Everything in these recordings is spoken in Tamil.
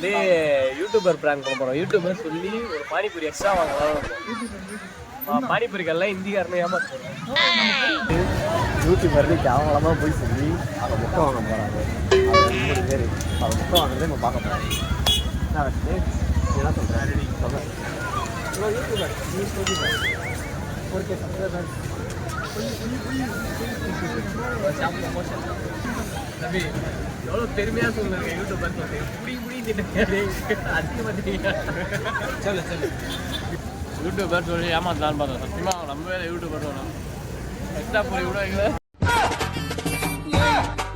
வந்து யூடியூபர் பிராங்க் பண்ண போகிறோம். யூடியூபர் சொல்லி ஒரு பானிபூரி எக்ஸ்ட்ரா வாங்கலாம். பானிபூரிக்கெல்லாம் இந்திக்காரனே ஏமாற்றுறோம். யூடியூபர் கேவலமாக போய் சொல்லி அதை முட்டை வாங்க போகிறாங்க. அது 3 பேர் அதை முட்டை வாங்குறதே நம்ம பார்க்க போகிறோம். என்ன சொல்கிறேன் யூடியூபர் ஓகே தம்பி எவ்வளோ பெருமையாக சொல்லுங்க யூடியூபர் சொல்லி அதிகமாக சொல்லு யூடியூபர் சொல்லி ஏமாத்தலான்னு பார்த்தோம். சத்தியமாக நம்பவே யூடியூபர் சொல்லணும். எக்ஸ்ட்ரா பொறி கூட இல்லை.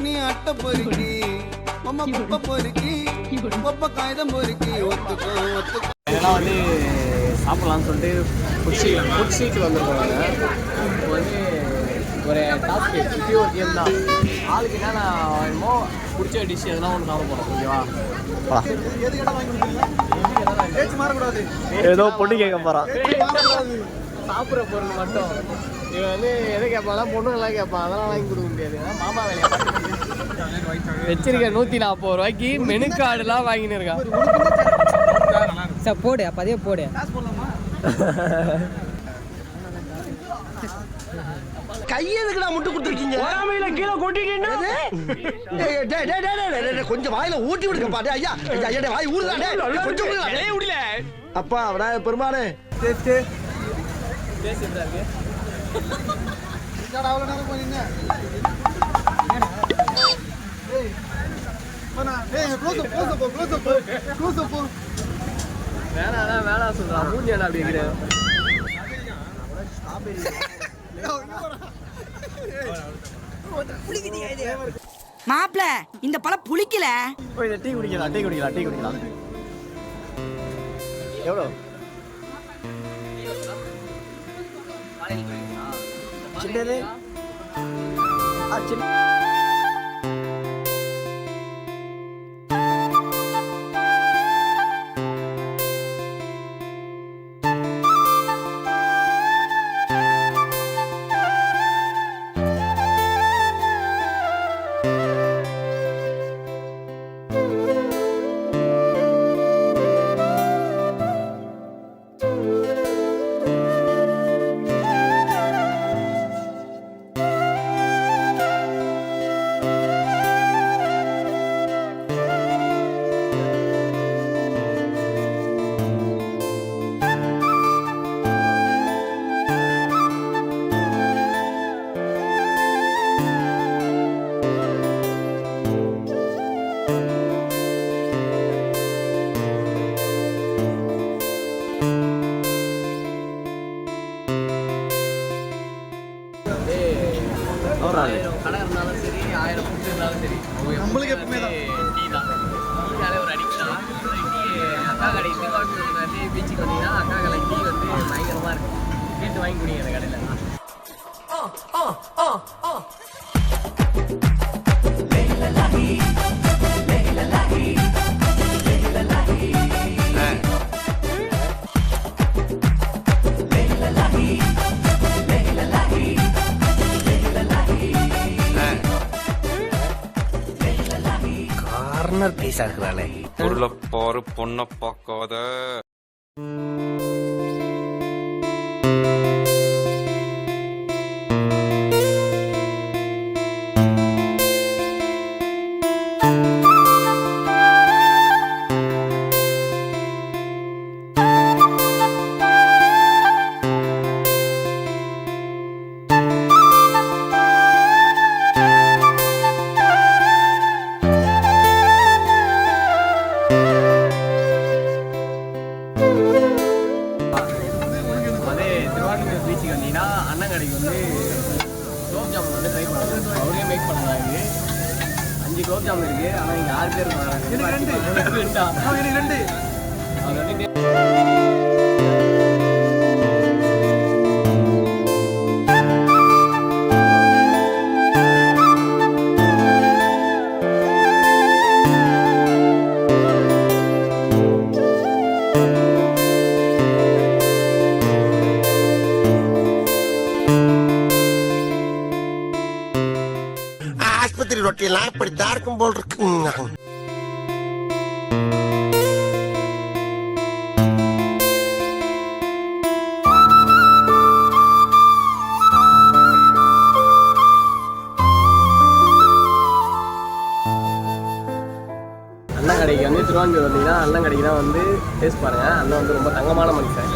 நீ அட்டை பொறுக்கி மம்மா குப்பை பொறுக்கி குப்பை காகிதம் பொறுக்கி இதெல்லாம் வந்து சாப்பிட்லான்னு சொல்லிட்டு ஃபுட் ஸ்ட்ரீட் வந்துருக்கோம். இப்போ வந்து ஒரு டாஸ்க்கு சுற்றி ஒரு கேம் தான். ஆளுக்கு என்ன வேணுமோ பிடிச்ச டிஷ் எதுனா ஒன்று சாப்பிட போகிறோம். ஓகேவா? ஏதோ பொண்ணு கேட்க போகிறான். சாப்பிட்ற பொருள் மட்டும் இவன் வந்து எதை கேட்பான் பொண்ணுங்கெல்லாம் கேட்பான். அதெல்லாம் வாங்கி கொடுக்க முடியாது. மாமா வேலையை வச்சிருக்க 140 ரூபாய்க்கு மெனு கார்டுலாம் வாங்கின்னு இருக்கான். சார் போடு அப்போ அதே போடு. கையெதுக்குடா முட்டு கொடுத்துருக்கீங்க? கீழே கொட்டிக்கிட்டு கொஞ்சம் வாயில ஊட்டி விடுங்க பாட்டு. ஐயா ஐயா வாய் ஊடுதானே கொஞ்சம் விடல. அப்பா அவடா பெருமானே பேசிடுறாரு. அவ்வளோ நேரம் போனீங்க. வேணாம் சொல்றான். மூஞ்சியாடா அப்படி இருக்கிற மாப்பிள இந்த பழம் புளிக்கல. டீ குடிக்கலாம். எவ்வளோ சின்னது? கடை இருந்தாலும் சரி 1000 ஃபுட் இருந்தாலும் சரி நம்மளுக்கு எப்பவுமே டீ தான். டீனாலே ஒரு அடிக்ட் தான். டீ அக்கா கடை திருவாரூர் பீச்சுக்கு வந்தீங்கன்னா அக்கா கடை டீ வந்து பயங்கரமாக இருக்கும். கேட்டு வாங்கி குடிங்க அந்த கடையில். கார்னர் பீஸா இருக்கிறாளே. பொருளை பாரு பொண்ணை பார்க்காத. பீச்சுக்கு வந்தீங்கன்னா அண்ணன் கடைக்கு வந்து குலோப் ஜாமுன் வந்து ட்ரை பண்ணுறாங்க. அவரே மேக் பண்ணுறாங்க. 5 குலோப் ஜாமுன் இருக்குது. ஆனால் இங்கே 6 பேர் வராங்க. எனக்கு 2 அது வந்து ஆஸ்பத்திரி ரொட்டியெல்லாம் இப்படித்தான் இருக்கும் போல் இருக்கு. திருவான்மையூர் வந்தீங்கன்னா அண்ணன் கடைக்கு தான் வந்து டேஸ்ட் பாருங்கள். அண்ணன் வந்து ரொம்ப தங்கமான மனுஷன்.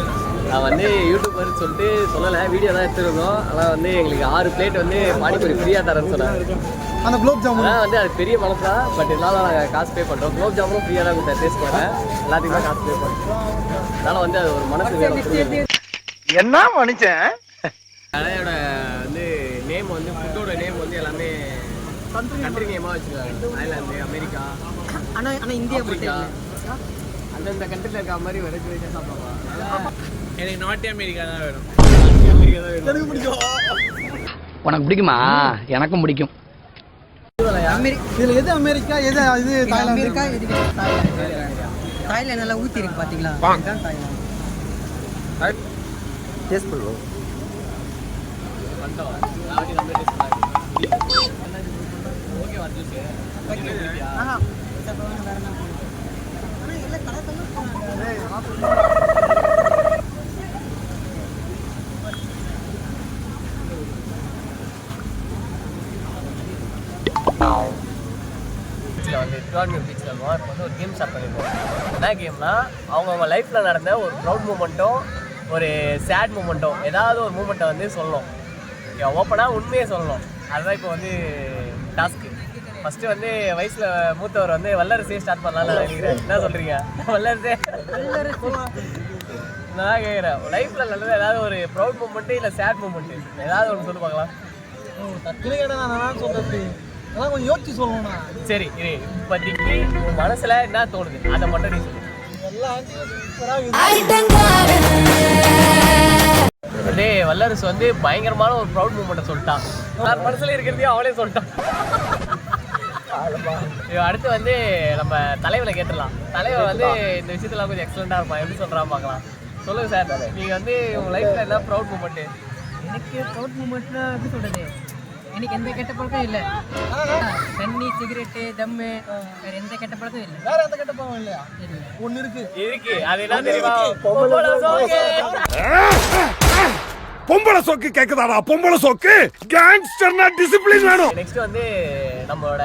நான் வந்து யூடியூபர் சொல்லிட்டு சொல்லலை, வீடியோ தான் எடுத்துருந்தோம். ஆனால் வந்து எங்களுக்கு 6 பிளேட் வந்து பானிபூரி ஃப்ரீயாக தரேன்னு சொன்னாங்க. அந்த குலோப் ஜாமுன் அதான் வந்து அது பெரிய மனசு தான். பட் இருந்தாலும் நாங்கள் காசு பே பண்ணுறோம். குலோப் ஜாமுனும் ஃப்ரீயாக தான் கொடுத்தேன் டேஸ்ட் பண்ணேன். எல்லாத்துக்குமே காசு பே பண்ணுறோம். அதனால் வந்து அது ஒரு மனசு வேணும். என்ன மனுஷன் கடையோட வந்து நேம் வந்து ஃபுட்டோட நேம் வந்து எல்லாமே கண்ட்ரி நேமாக வச்சுருக்காங்க. தாய்லாந்து, அமெரிக்கா, ஆனால் இந்தியா ஆப்பிரிக்கா, அந்தந்த கண்ட்ரியில் இருக்க மாதிரி வெரைட்டி வெரைட்டியாக சாப்பிடுவாங்க. எனக்கு நார்த் அமெரிக்கா தான் வேணும். அமெரிக்கா தான் வேணும். எனக்கு பிடிக்கும். உனக்கு பிடிக்குமா? எனக்கும் பிடிக்கும். இதுல எது அமெரிக்கா எது இது அமெரிக்கா இது தாய்லாந்து நல்லா ஊற்றி இருக்கு பார்த்தீங்களா? தாய்லாந்து டேஸ்ட் பண்ணுவோம். வந்துட்டோம். நாளைக்கு நம்ம டேஸ்ட் பண்ணலாம். ஓகேவா ஜூஸ்? பீச்சில் வந்து திருவான்மியூர் பீச்சில் இருக்கோம். இப்போ வந்து ஒரு கேம் ஸ்டார்ட் பண்ணியிருக்கோம். என்ன கேம்னா, அவங்கவுங்க லைஃப்பில் நடந்த ஒரு ப்ரௌட் மூமெண்ட்டும் ஒரு சேட் மூமெண்ட்டும் ஏதாவது ஒரு மூமெண்ட்டை வந்து சொல்லணும். ஓப்பனாக உண்மையை சொல்லணும். அதுதான் இப்போ வந்து டாஸ்க்கு. ஃபஸ்ட்டு வந்து வயசில் மூத்தவர் வந்து வல்லரசே ஸ்டார்ட் பண்ணலாம்னு நினைக்கிறேன். என்ன சொல்கிறீங்க? வல்லரசே நான் கேட்குறேன். லைஃப்பில் நல்லது ஏதாவது ஒரு ப்ரௌட் மூமெண்ட்டு இல்லை சேட் மூமெண்ட்டு ஏதாவது ஒன்று சொல்லி பார்க்கலாம். அதான் கொஞ்சம் யோசிச்சு சொல்லணும்னா. சரி, இது இப்போதைக்கு உன் மனசில் என்ன தோணுது அதை மட்டும் நீ சொல்லு. அதே வல்லரசு வந்து பயங்கரமான ஒரு ப்ரௌட் மூமெண்ட்டை சொல்லிட்டான். நான் மனசில் இருக்கிறதையும் அவளே சொல்லிட்டான். அடுத்து வந்து நம்ம தலைவரை கேட்டுடலாம். தலைவர் வந்து இந்த விஷயத்துல கொஞ்சம் எக்ஸலண்டாக இருப்பான். எப்படி சொல்கிறான் பார்க்கலாம். சொல்லுங்கள் சார், நீங்கள் வந்து உங்கள் லைஃப்பில் என்ன ப்ரௌட் மூமெண்ட்டு? எனக்கு ப்ரௌட் மூமெண்ட்னா எப்படி சொல்கிறது, எனக்கு எந்த கெட்ட பழக்கம் இல்லை. தண்ணி, சிகரெட்டு, தம்மு, வேறு எந்த கெட்ட பழக்கம் இல்லை. வேற எந்த கெட்ட பழக்கம் இல்லையா? ஒன்று இருக்கு. அது என்ன தெரியுமா? பொம்பளை சோக்கு கேக்குதாடா? பொம்பளை சோக்கு கேங்ஸ்டர்னா டிசிப்ளின் வேணும். நெக்ஸ்ட் வந்து நம்மளோட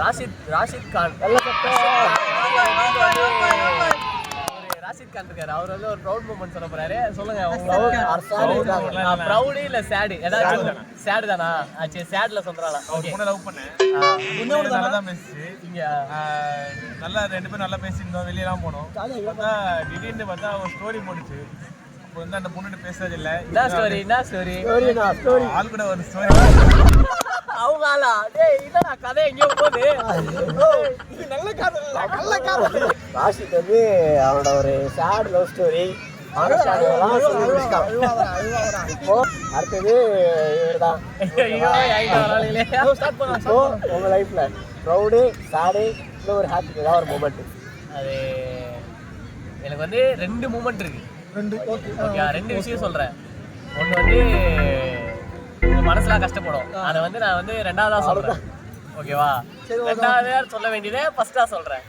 ராஷித் கான் ராஷித் கான் இருக்காரு. அவர் வந்து ஒரு ப்ரௌட் மூமெண்ட் சொல்ல போறாரு. சொல்லுங்க. ப்ரௌடு இல்ல சேடு? ஏதாச்சும் சேடு தானா? சரி, சேட்ல சொல்றாளா? ஓகே. பொண்ணை லவ் பண்ணேன். நல்லா தான் பேசிச்சு. இங்க நல்லா 2 பேரும் நல்லா பேசியிருந்தோம். வெளியெல்லாம் போனோம். திடீர்னு பார்த்தா ஒரு ஸ்டோரி போட்டுச்சு. இப்போ வந்து அந்த பொண்ணுகிட்ட பேசுறது இல்லை. என்ன ஸ்டோரி? ஆள் கூட ஒரு ஸ்டோரி. அவங்க ஆளா? டேய், இதா கதை எங்கேயோ போகுது. நல்ல காதல் இல்ல, நல்ல காதல். ராஷித் வந்து அவனோட ஒரு சேட் லவ் ஸ்டோரி அடுத்தது இவர்தான். உங்க லைஃப்ல ப்ரௌடு, சேடு, இல்லை ஒரு ஹாப்பி ஏதாவது ஒரு மூமெண்ட்? அது எனக்கு வந்து 2 மூமெண்ட் இருக்கு. ஓகே, 2 விஷயம் சொல்றேன். ஒன்று வந்து உங்க மனசுலாம் கஷ்டப்படும். அதை வந்து நான் வந்து 2வதா சொல்றேன். ஓகேவா? 2வதா சொல்ல வேண்டியதே ஃபர்ஸ்டா சொல்றேன்.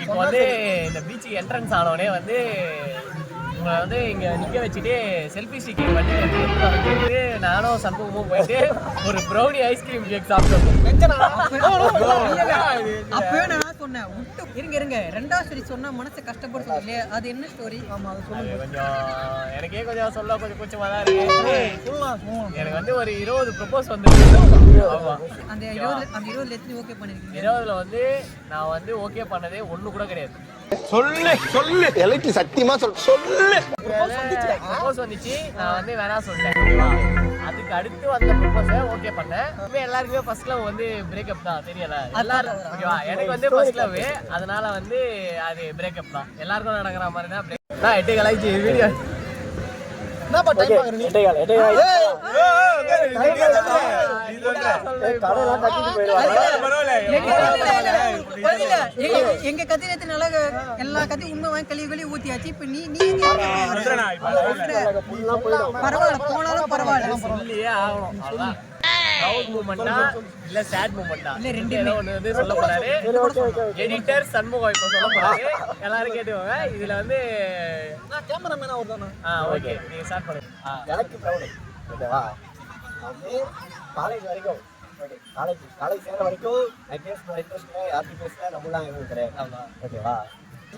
இப்போ வந்து இந்த பீச்சுக்கு என்ட்ரன்ஸ் ஆனவனே வந்து உங்களை வந்து இங்கே நிற்க வச்சுட்டு செல்ஃபி ஸ்டிக்கிங் பண்ணி எடுத்து நானும் சண்முகமும் போயிட்டு ஒரு ப்ரௌனி ஐஸ்கிரீம் கேக் சாப்பிட்டோம். அப்பவே நான் சொன்னேன் விட்டு இருங்க 2வது ஸ்டோரி சொன்னா மனசை கஷ்டப்பட சொல்லலையே, அது என்ன ஸ்டோரி? ஆமா, அது சொல்லுங்க. கொஞ்சம் எனக்கே கொஞ்சம் சொல்ல கொஞ்சம் கூச்சமாக தான் இருக்கு. எனக்கு வந்து ஒரு 20 ப்ரொபோஸ் வந்து அந்த 20 எத்தனை ஓகே பண்ணிருக்கீங்க? 20ல் வந்து நான் வந்து ஓகே பண்ணதே 1 கூட கிடையாது. சொல்லு எலக்ட்ரி சத்தியமா சொல்லு. ப்ரொபோஸ் வந்துச்சு, நான் வந்து வேணாம் சொல்லிட்டேன். அதுக்கு அடுத்து வந்த ப்ரொபோஸை ஓகே பண்ணேன். எல்லாருக்குமே ஃபர்ஸ்ட் லவ் வந்து பிரேக்கப் தான், தெரியல எல்லாரும். ஓகேவா? எனக்கு வந்து ஃபர்ஸ்ட் லவ், அதனால வந்து அது பிரேக்கப் தான். எல்லாருக்கும் நடக்கிற மாதிரி தான் பிரேக்கப். நான் 8 கலாய்ச்சி வீடியோ என்ன பா டைம் பாக்குற நீ? எங்க கத்தி நல்லா எல்லா கத்தி உண்மை வாங்கி கழுவி ஊத்தியாச்சு. இப்ப நீ பரவாயில்ல, போனாலும் பரவாயில்ல. ஆகணும். ப்ரௌட் மூமெண்டா இல்ல சேட் மூமெண்டா? இல்ல 2 ஒன்று வந்து சொல்ல போறாரு எடிட்டர் சண்முகம். இப்போ சொல்ல போறாரு, எல்லாரும் கேட்டுவாங்க. இதுல வந்து நான் கேமராமேனா வரதானே? ஓகே, நீங்க ஸ்டார்ட் பண்ணுங்க. எனக்கு ப்ரௌட் ஓகேவா? அது காலேஜ் வரைக்கும் காலேஜ் சேர்ந்த வரைக்கும் இன்ட்ரெஸ்ட் இல்லை, யார்கிட்ட பேசல, நம்மளாம் எதுவும் கிடையாது. ஓகேவா?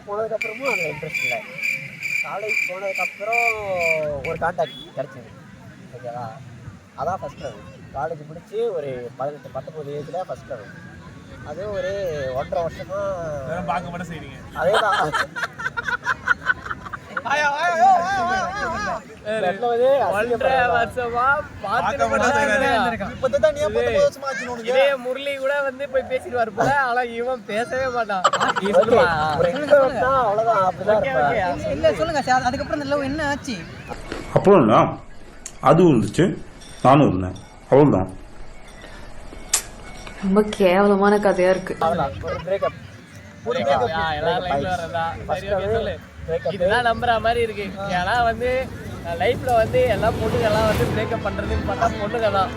போனதுக்கப்புறமும் அதில் இன்ட்ரெஸ்ட் இல்லை. காலேஜ் போனதுக்கப்புறம் ஒரு கான்டாக்ட் கிடச்சிது. ஓகேவா? அதான் ஃபஸ்ட் லவ். காலேஜ் முடிச்சு ஒரு 18-19 ஏஜில் ஃபஸ்ட் லவ். அது ஒரு 1.5 வருஷமாக பார்க்க மட்டும் செய்றீங்க. அதே தான். முரளி கூட வந்து போய் பேசிடுவாரு போல, ஆனா இவன் பேசவே மாட்டான். அவ்வளவுதான், அப்படிதான். இல்ல சொல்லுங்க சார், அதுக்கப்புறம் இந்த லவ் என்ன ஆச்சு? அப்புறம் அதுவும் இருந்துச்சு, நானும் இருந்தேன், அவ்வளவுதான். ரொம்ப கேவலமான கதையா இருக்கு. இதெல்லாம் நம்புற மாதிரி இருக்கு. ஏன்னா வந்து லைஃப்ல வந்து எல்லா பொண்ணுங்கெல்லாம் வந்து பிரேக்கப் பண்றதுன்னு பார்த்தா பொண்ணுங்க தான்.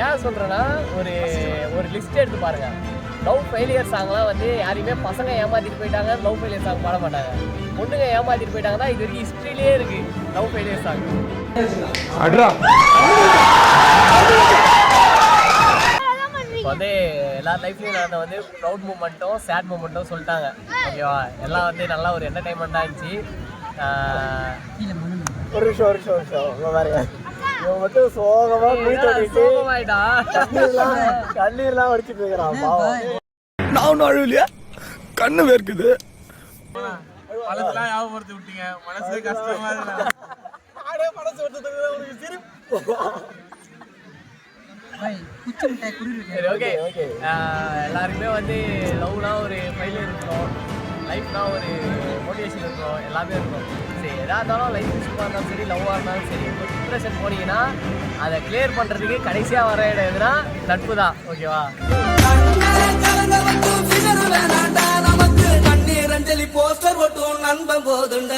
ஏன் சொல்றேன்னா, ஒரு லிஸ்ட் எடுத்து பாருங்க. லவ் ஃபெயிலியர் சாங்லாம் வந்து யாரையுமே பசங்க ஏமாத்திட்டு போயிட்டாங்க லவ் ஃபெயிலியர் சாங் பாட மாட்டாங்க. பொண்ணுங்க ஏமாத்திட்டு போயிட்டாங்கன்னா இது வரைக்கும் ஹிஸ்ட்ரியிலே இருக்கு லவ் ஃபெயிலியர் சாங். வந்து எல்லா லைஃப்லையும் நான் வந்து ப்ரௌட் மூமெண்ட்டும் சேட் மூமெண்ட்டும் சொல்லிட்டாங்க. ஓகேவா? எல்லாம் வந்து நல்லா ஒரு என்டர்டைன்மெண்ட்டாக இருந்துச்சு. ஒரு நிமிஷம் இவன் மட்டும் சோகமாயிட்டா, கண்ணீர்லாம் வடிச்சுட்டு இருக்கிறான். நான் ஒன்றும் அழுவலையா, கண்ணு வேர்க்குது. பழத்தெல்லாம் ஞாபகப்படுத்தி விட்டீங்க, மனசு கஷ்டமா இருக்கு. சரி, ஓகே. எல்லாருக்குமே வந்து லவ்னா ஒரு ஃபெயிலியர் இருக்கும், லைஃப்னா ஒரு மோட்டிவேஷன் இருக்கும், எல்லாமே இருக்கும். சரி, எதாக இருந்தாலும் லைஃப் இஷ்யூவாக இருந்தாலும் சரி, லவ்வாக இருந்தாலும் சரி, ஒரு டிப்ரெஷன் போனீங்கன்னா அதை கிளியர் பண்ணுறதுக்கு கடைசியாக வர இடம் எதுனா நட்பு தான். ஓகேவா? நமக்கு கண்ணீர் அஞ்சலி போஸ்டர் ஒட்டும் நண்பன் போதுண்ட.